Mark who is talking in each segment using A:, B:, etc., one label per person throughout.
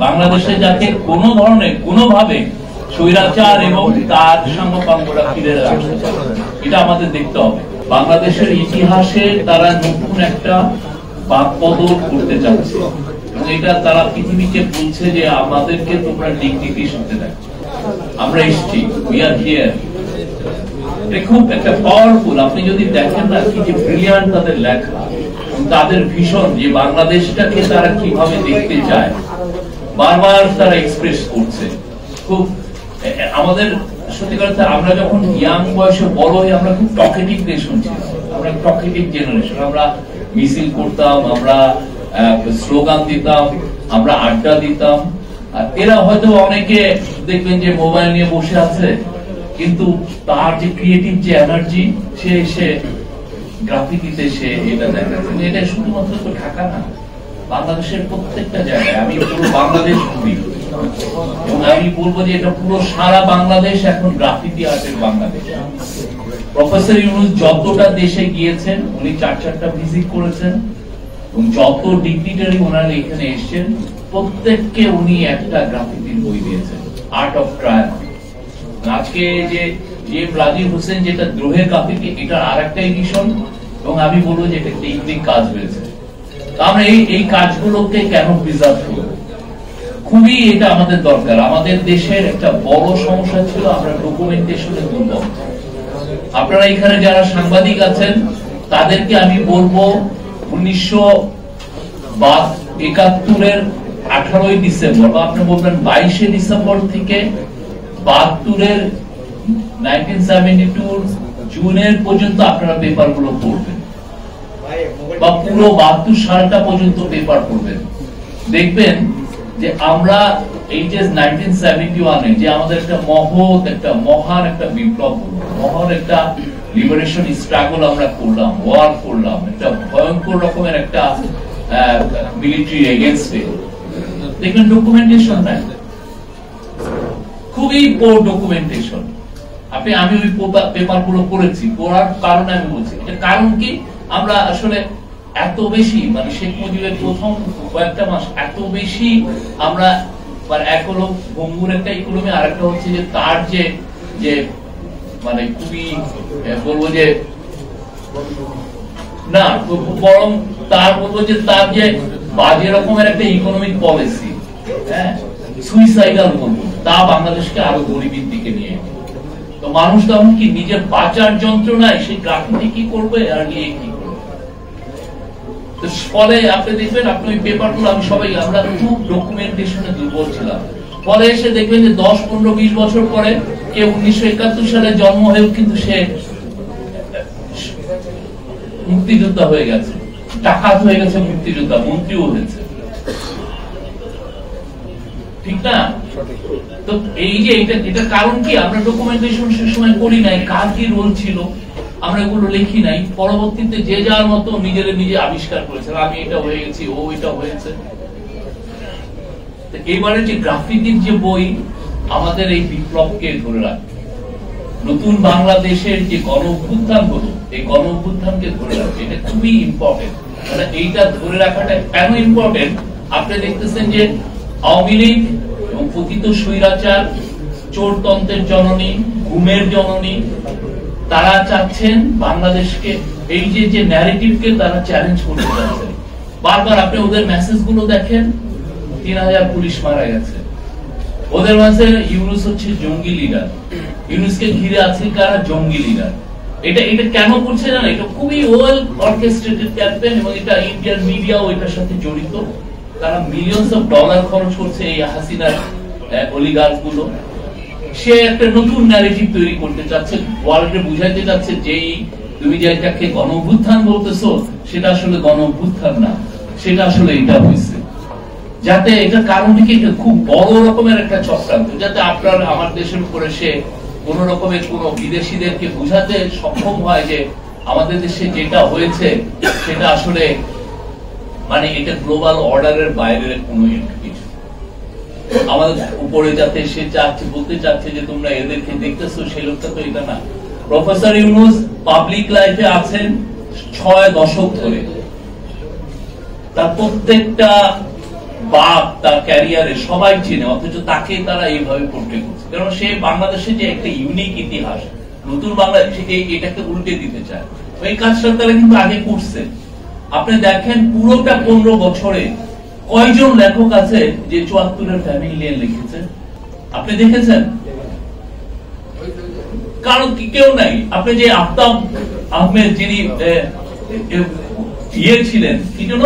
A: বাংলাদেশে যাতে কোনো ধরনের কোনোভাবে স্বৈরাচার এবং তার সাঙ্গপাঙ্গরা ফিরে আসতে পারে, এটা আমাদের দেখতে হবে। বাংলাদেশের ইতিহাসে তারা নতুন একটা বাকবদল করতে চাচ্ছে এবং এটা তারা পৃথিবীকে বলছে যে আমাদেরকে তোমরা ডিগনিটির সাথে দেখো, আমরা এসছি, উই আর হিয়ার। এটা খুব একটা পাওয়ারফুল। আপনি যদি দেখেন না কি যে ব্রিলিয়ান্ট তাদের লেখা, তাদের ভীষণ যে বাংলাদেশটাকে তারা কিভাবে দেখতে চায় বারবার তারা এক্সপ্রেস করছে। খুব আমাদের সত্যি কথা, আমরা যখন ইয়াং বয়সে বড় হই আমরা খুব টকেটিভ নেশন ছিলাম, আমরা টকেটিভ জেনারেশন। আমরা মিছিল করতাম, আমরা স্লোগান দিতাম, আমরা আড্ডা দিতাম। আর এরা হয়তো অনেকে দেখবেন যে মোবাইল নিয়ে বসে আছে, কিন্তু তার যে ক্রিয়েটিভ যে এনার্জি, সে গ্রাফিতিতে সে এটা দেখাচ্ছে। এটা শুধুমাত্র তো ঢাকা না, বাংলাদেশের প্রত্যেকটা জায়গায়। আমি পুরো বাংলাদেশ ঘুরি এবং আমি বলবো যে এটা পুরো সারা বাংলাদেশ এখন গ্রাফিতি আর্টের বাংলাদেশ। প্রফেসর ইউনূস যতটা দেশে গিয়েছেন, উনি 4টা ভিজিট করেছেন এবং যত ডিগনিটারি ওনারা এখানে এসেছেন প্রত্যেককে উনি একটা গ্রাফিতির বই দিয়েছেন, আর্ট অফ ট্রায়াল। আজকে যে রাজীব হোসেন যেটা দ্রোহের গ্রাফিতি, এটার আর একটা এডিশন, এবং আমি বলবো যে এটা টেকনিক কাজ হয়েছে। আমরা এই কাজগুলোকে কেন প্রিজার্ভ করব? খুবই এটা আমাদের দরকার। আমাদের দেশের একটা বড় সমস্যা ছিল আমরা ডকুমেন্টেশনে দুর্বল। আপনারা এখানে যারা সাংবাদিক আছেন তাদেরকে আমি বলবো 1971-এর 18ই ডিসেম্বর বা আপনি বলবেন 22শে ডিসেম্বর থেকে 72-এর 1972 জুনের পর্যন্ত আপনারা পেপারগুলো পড়বেন বা পুরো 72 সালটা পর্যন্ত পেপার পড়বেন। দেখবেন যে আমরা এই যে 1971-এ যে আমাদের একটা মহৎ একটা মহান একটা বিপ্লব হলো, মহান একটা লিবারেশন স্ট্রাগল আমরা করলাম, ওয়ার করলাম, একটা ভয়ঙ্কর রকমের একটা মিলিটারি এগেইনস্টে। দেখবেন ডকুমেন্টেশন নাই, খুবই পোর ডকুমেন্টেশন। আমি ওই পেপারগুলো পড়েছি, পড়ার কারণে আমি বলছি এটা কারণ কি, আমরা আসলে এত বেশি মানে শেখ মুজিবের প্রথম কয়েকটা মাস এত বেশি আমরা এক হলো ভঙ্গুর একটা ইকোনমি, আর একটা হচ্ছে যে তার যে মানে খুবই বলবো যে না বরং তার বলবো যে তার যে বাজে রকমের একটা ইকোনমিক পলিসি, হ্যাঁ সুইসাইডাল বলবো, তা বাংলাদেশকে আরো গরিবের দিকে নিয়ে। তো মানুষ তখন কি নিজের বাঁচার যন্ত্রণায় সেই গ্রাফিতি কি করবে আর গিয়ে কি করবে। ফলে আপনি দেখবেন আপনি ওই পেপারগুলো আমি সবাই আমরা খুব ডকুমেন্টেশনে দুর্বল ছিলাম। ফলে এসে দেখবেন যে 10, 15, 20 বছর পরে কেউ 1971 সালে জন্ম হয়েও কিন্তু সে মুক্তিযোদ্ধা হয়ে গেছে, ডাকাত হয়ে গেছে, মুক্তিযোদ্ধা, মন্ত্রীও হয়েছে, ঠিক না? তো এই যে এটা কারণ কি, আমরা ডকুমেন্টেশন সে সময় করি নাই, কার কি রোল ছিল আমরা এগুলো লিখি নাই। পরবর্তীতে যে যার মতো নিজে আবিষ্কার করেছে, আমি এটা হয়ে গেছি, ও এটা হয়েছে। এবারে যে গ্রাফিতির যে বই আমাদের এই বিপ্লবকে ধরে রাখবে, নতুন বাংলাদেশের যে গণ অভ্যুত্থান হলো, এই গণ অভ্যুত্থানকে ধরে রাখবে, এটা খুবই ইম্পর্টেন্ট। মানে এইটা ধরে রাখাটা কেন ইম্পর্টেন্ট, আপনি দেখতেছেন যে আওয়ামী লীগ এবং পতিত স্বৈরাচার, চোরতন্ত্রের জননী, ঘুমের জননী, তারা চাচ্ছেন বাংলাদেশকে এই যে ন্যারেটিভকে তারা চ্যালেঞ্জ করতে চাচ্ছেন। বারবার আপনি ওদের মেসেজ গুলো দেখেন, 3000 পুলিশ মারা গেছে, ওদের মাঝে ইউনূস হচ্ছে জঙ্গি লিডার, ইউনূসকে ঘিরে আছে কারা, জঙ্গি লিডার। এটা কেন করছে না, এটা খুবই ওয়েল অর্কেস্ট্রেটেড ক্যাম্পেইন এবং এটা ইন্ডিয়ান মিডিয়াও এটার সাথে জড়িত। তারা মিলিয়নস অফ ডলার খরচ করছে এই হাসিনার অলিগার্ক গুলো। সে একটা নতুন ন্যারেটিভ তৈরি করতে চাচ্ছে, ওয়ার্ল্ডে বুঝাইতে চাচ্ছে যে তুমি যেটাকে গণ অভ্যুত্থান বলতেছো সেটা আসলে গণ অভ্যুত্থান না, সেটা আসলে এটা হয়েছে। যাতে এটা কারণ কি, এটা খুব বড় রকমের একটা চক্রান্ত, যাতে আপনার আমার দেশের উপরে সে কোন রকমের কোন বিদেশিদেরকে বুঝাতে সক্ষম হয় যে আমাদের দেশে যেটা হয়েছে সেটা আসলে মানে এটা গ্লোবাল অর্ডারের বাইরের কোনো কিছু। আমাদের উপরে যাতে সে চাচ্ছে, বলতে চাচ্ছে যে তোমরা এদেরকে দেখতেছো, সেই লোকটা তো এটা না। প্রফেসর ইউনূস পাবলিক লাইফে আছেন 6 দশক ধরে, তার প্রত্যেকটা বাপ, তার ক্যারিয়ারে সবাই চেনে, অথচ তাকে তারা এইভাবে পোর্ট্রে করছে। কারণ সে বাংলাদেশে যে একটা ইউনিক ইতিহাস, নতুন বাংলাদেশে এটাকে উল্টে দিতে চায়। এই কাজটা তারা কিন্তু আগে করছে। আপনি দেখেন পুরোটা 15 বছরে কয়জন লেখক আছে যে 74-এর ফ্যামিলি নিয়ে লিখেছে? আপনি দেখেছেন? কারণ কেউ নাই। আপনি যে আফতাব আহমেদ, যিনি ছিলেন কি জন্য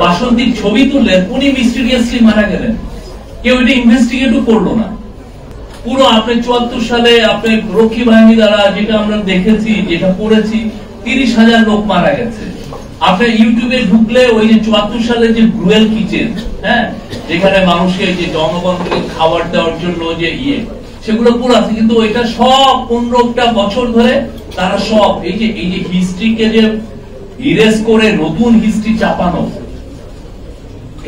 A: বাসন্তীর ছবি তুললেন, উনি মিস্টিরিয়াসলি মারা গেলেন, কেউ এটা ইনভেস্টিগেটও করলো না। পুরো আপনি 74 সালে আপনি রক্ষী বাহিনী দ্বারা যেটা আমরা দেখেছি, যেটা পড়েছি, 30,000 লোক মারা গেছে। আপনি ইউটিউবে ঢুকলে ওই যে 74 সালে যে ব্রুয়েল কিচেন, হ্যাঁ, যেখানে মানুষকে যে জনগণকে খাবার দেওয়ার জন্য যে সেগুলো পুরো আছে, কিন্তু ওইটা সব 15টা বছর ধরে তারা সব এই যে হিস্ট্রিকে যে ইরেজ করে নতুন হিস্ট্রি চাপানো,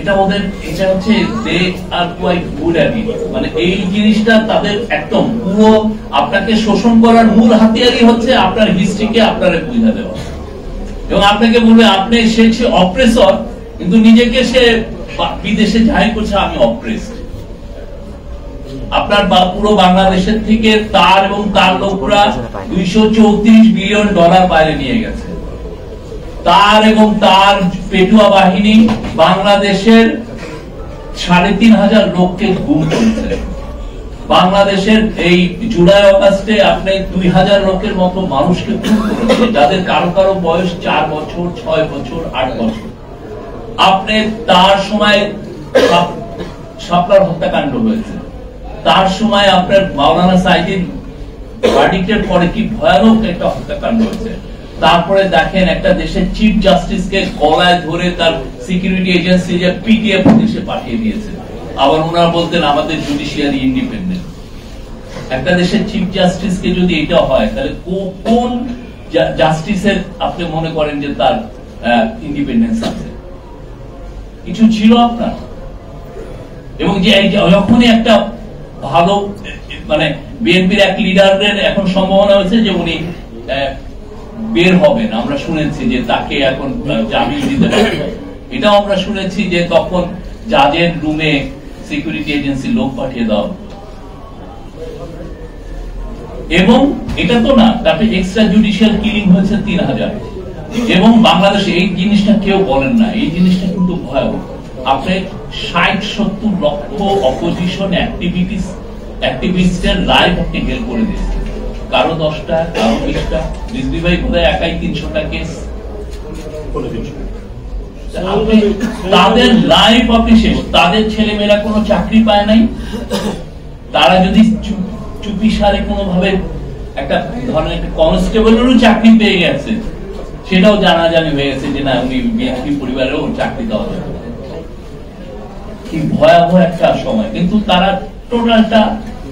A: এটা ওদের, এটা হচ্ছে they are quite good at it. মানে এই জিনিসটা তাদের একদম পুরো আপনাকে শোষণ করার মূল হাতিয়ারই হচ্ছে আপনার হিস্ট্রিকে আপনারে বুঝা দেওয়া, এবং আপনাকে বলবে আপনি সে অপ্রেসর, কিন্তু নিজেকে সে বিদেশে জাহির করছে আমি অপ্রেসড। আপনার পুরো বাংলাদেশের থেকে তার এবং তার লোকরা $234 বিলিয়ন বাইরে নিয়ে গেছে। তার এবং তার পেটুয়া বাহিনী বাংলাদেশের 3,500 লোককে গুম করেছে। বাংলাদেশের এই জুলাই অগাস্টে আপনি 2000 লোকের মতো মানুষকে খুন করেছে, যাদের কারো কারো বয়স 4 বছর, 6 বছর, 8 বছর। আপনি তার সময় শাপলার হত্যাকাণ্ড হয়েছে, তার সময় আপনার মাওলানা সাইদির ভার্ডিক্টের পরে কি ভয়ানক একটা হত্যাকাণ্ড হয়েছে। তারপরে দেখেন একটা দেশের চিফ জাস্টিসকে গলায় ধরে তার সিকিউরিটি এজেন্সি যে পিটিএফ দেশে পাঠিয়ে দিয়েছে। আবার ওনারা বলতেন আমাদের জুডিশিয়ারি ইন্ডিপেন্ডেন্ট। একটা দেশের চিফ জাস্টিসকে যদি এটা হয়, তাহলে কোন জাস্টিসের আপনি মনে করেন যে তার ইন্ডিপেন্ডেন্স আছে? কিছু ছিল আপনার? এবং যে যখনই একটা ভালো মানে বিএনপির এক লিডারের এখন সম্ভাবনা হয়েছে যে উনি বের হবেন, আমরা শুনেছি যে তাকে এখন জামিন দিতে পারবে, এটাও আমরা শুনেছি যে তখন জাজের রুমে সিকিউরিটি এজেন্সি লোক পাঠিয়ে দাও। এবং এটা তো না, তারপরে এক্সট্রা জুডিশিয়াল কিলিং হয়েছে 3000। এবং বাংলাদেশে এই জিনিসটা কেউ বলেন না, এই জিনিসটা কিন্তু ভয়াবহ। আপনি 60-70 লক্ষ অপোজিশন অ্যাক্টিভিস্টের লাইফ আপনি হেল্প করে দিয়েছেন। কারো 10টা, কারো 20টা, রিজভি ভাই বোধহয় একাই 300টা কেস। তাদের লাইফ আপনি শেষ। তাদের ছেলেমেয়েরা কোনো চাকরি পায় নাই। তারা যদি চুপি সারে কোনোভাবে একটা ধরনের একটা কনস্টেবলেরও চাকরি পেয়ে গেছে, সেটাও জানাজানি হয়ে গেছে যে না, উনি বিএনপি পরিবারেও চাকরি দেওয়া যাবে। কি ভয়াবহ একটা সময়। কিন্তু তারা টোটালটা,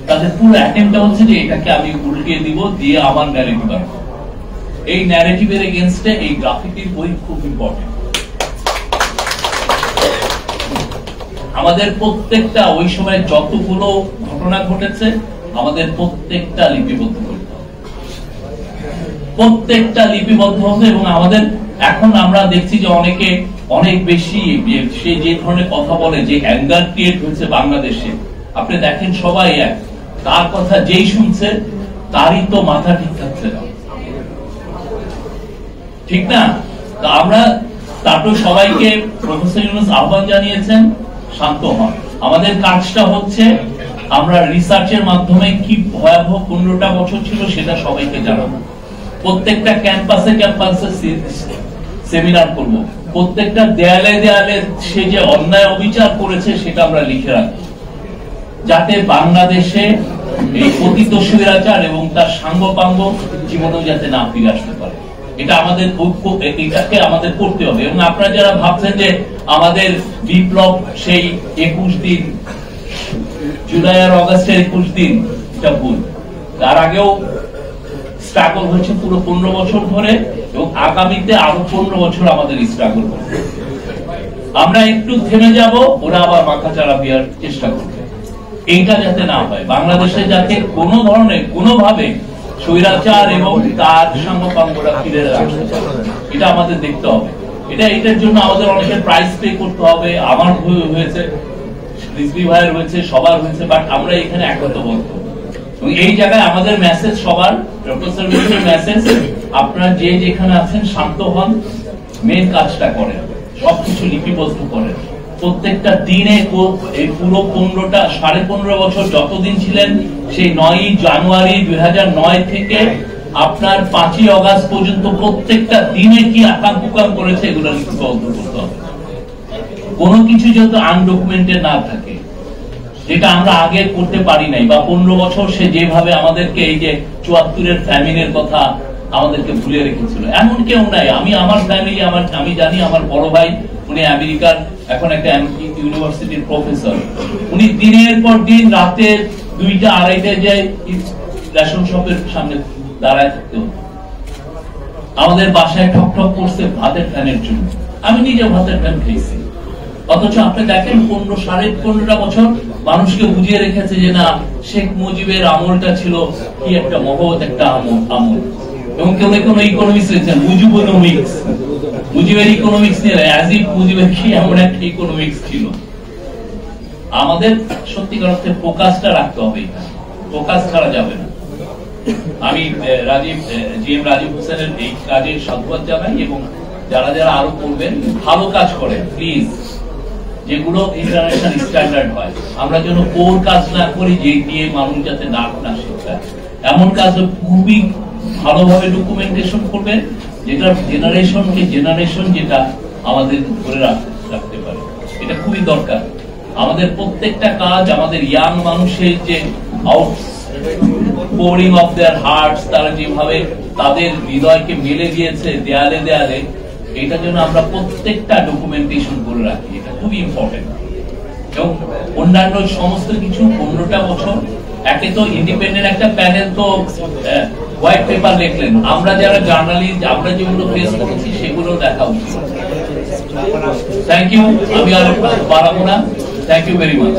A: তাদের পুরো অ্যাটেম্পটা হচ্ছে যে এটাকে আমি উল্টিয়ে দিব, দিয়ে আমার ন্যারেটিভ আনবো। এই ন্যারেটিভের এগেইনস্টে এই গ্রাফিতির বই খুব ইম্পর্টেন্ট। আমাদের প্রত্যেকটা ওই সময় যতগুলো ঘটনা ঘটেছে, আমাদের প্রত্যেকটা লিপিবদ্ধ করতে হবে, প্রত্যেকটা লিপিবদ্ধ হবে। এবং আমাদের এখন আমরা দেখছি যে অনেকে অনেক বেশি সে যে ধরনের কথা বলে, যে অ্যাঙ্গার ক্রিয়েট হয়েছে বাংলাদেশে, আপনি দেখেন সবাই এক, তার কথা যেই শুনছে তারই তো মাথা ঠিক থাকছে না, ঠিক না? তো আমরা তারপর সবাইকে প্রফেসর ইউনূস আহ্বান জানিয়েছেন, শান্ত হন। আমাদের কাজটা হচ্ছে আমরা রিসার্চের মাধ্যমে কি ভয়াবহ 15টা বছর ছিল সেটা সবাইকে জানাবো। প্রত্যেকটা ক্যাম্পাসে সেমিনার করব, প্রত্যেকটা দেয়ালে দেয়ালে সে যে অন্যায় অবিচার করেছে সেটা আমরা লিখে রাখবো, যাতে বাংলাদেশে এই পতিত স্বৈরাচার এবং তার সাঙ্গপাঙ্গ জীবনেও যাতে না ফিরে আসতে পারে। এটা আমাদের ঐক্য, এটাকে আমাদের করতে হবে। এবং আপনারা যারা ভাবছেন যে আমাদের বিপ্লব সেই 21 দিন, জুলাই আর অগাস্টের 21 দিন, এটা ভুল। তার আগেও স্ট্রাগল হয়েছে পুরো 15 বছর ধরে, এবং আগামীতে আরো 15 বছর আমাদের স্ট্রাগল করবে। আমরা একটু থেমে যাব, ওরা আবার মাথা চাড়া দেওয়ার চেষ্টা করবে। এইটা যাতে না হয়, বাংলাদেশে যাতে কোনো ধরনের কোনোভাবে স্বৈরাচার এবং তার সাঙ্গপাঙ্গরা ফিরে আসতে পারে, এটা আমাদের দেখতে হবে। এটার জন্য আমাদের অনেকের প্রাইস পে করতে হবে, আমার হয়েছে, রিজভি ভাইয়ের হয়েছে, সবার হয়েছে, বাট আমরা এখানে একতাবদ্ধ। এই জায়গায় আমাদের মেসেজ সবার, ডক্টর সার্ভিসের মেসেজ, আপনারা যে যেখানে আছেন শান্ত হন, মেন কাজটা করেন, সবকিছু লিপিবদ্ধ করেন। প্রত্যেকটা দিনে এই পুরো 15 বছর যতদিন ছিলেন, সেই 9 জানুয়ারি 2009 থেকে আপনার 5 আগস্ট পর্যন্ত প্রত্যেকটা দিনে কি আকাম কুকাম করেছে এগুলো লিপিবদ্ধ করতে হবে। কোনো কিছু যত আনডকুমেন্টেড না থাকে, যেটা আমরা আগে করতে পারি নাই, বা 15 বছর সে যেভাবে আমাদেরকে এই যে 74-এর ফ্যামিলির কথা আমাদেরকে ভুলে রেখেছিল, এমন কেউ নাই। আমার ফ্যামিলি, আমি জানি আমার বড় ভাই, উনি আমেরিকার এখন একটা ইউনিভার্সিটির প্রফেসর, উনি দিনের পর দিন রাতে 2টা 2:30টায় যায় রেশন শপের সামনে দাঁড়ায় থাকতে হতো। আমাদের বাসায় ঠক ঠক করছে ভাতের ফ্যানের জন্য, আমি নিজে ভাতের ফ্যান খেয়েছি। অথচ আপনি দেখেন 15 বছর মানুষকে বুঝিয়ে রেখেছে যে না, শেখ মুজিবের আমলটা ছিল কি একটা মহৎ একটা আমল। এবং কেউ কোনো ইকোনমিক্স লিখছেন মুজিবোনমিক্স, মুজিবের ইকোনমিক্স নিয়ে অ্যাজ মুজিবের কি এমন একটা ইকোনমিক্স ছিল। আমাদের সত্যিকার অর্থে ফোকাসটা রাখতে হবে, ফোকাস ছাড়া যাবে না। আমি জিএম রাজীব হোসেনের এই কাজের সাধুবাদ জানাই, এবং যারা যারা আরো করবেন, ভালো কাজ করেন প্লিজ, যেগুলো ইন্টারন্যাশনাল স্ট্যান্ডার্ড হয়। আমরা যেন কোর কাজ না করি যে দিয়ে মানুষ যাতে নাক না শেখায়, এমন কাজ খুবই ভালোভাবে ডকুমেন্টেশন করবেন, যেটা জেনারেশন যেটা আমাদের ধরে রাখতে পারে। এটা খুবই দরকার। আমাদের প্রত্যেকটা কাজ, আমাদের ইয়াং মানুষের যে আউটপোরিং অফ দেয়ার হার্টস, তারা যেভাবে তাদের হৃদয়কে মেলে দিয়েছে দেয়ালে দেয়ালে, এটার জন্য আমরা প্রত্যেকটা ডকুমেন্টেশন করে রাখি। এটা খুবই ইম্পর্টেন্ট। এবং অন্যান্য সমস্ত কিছু 15টা বছর একে তো ইন্ডিপেন্ডেন্ট একটা প্যানেল তো হোয়াইট পেপার লিখলেন, আমরা যারা জার্নালিস্ট, আমরা যেগুলো ফেস করেছি সেগুলো দেখা উচিত। Thank you. আমি আর বাড়াবো না। Thank you very much.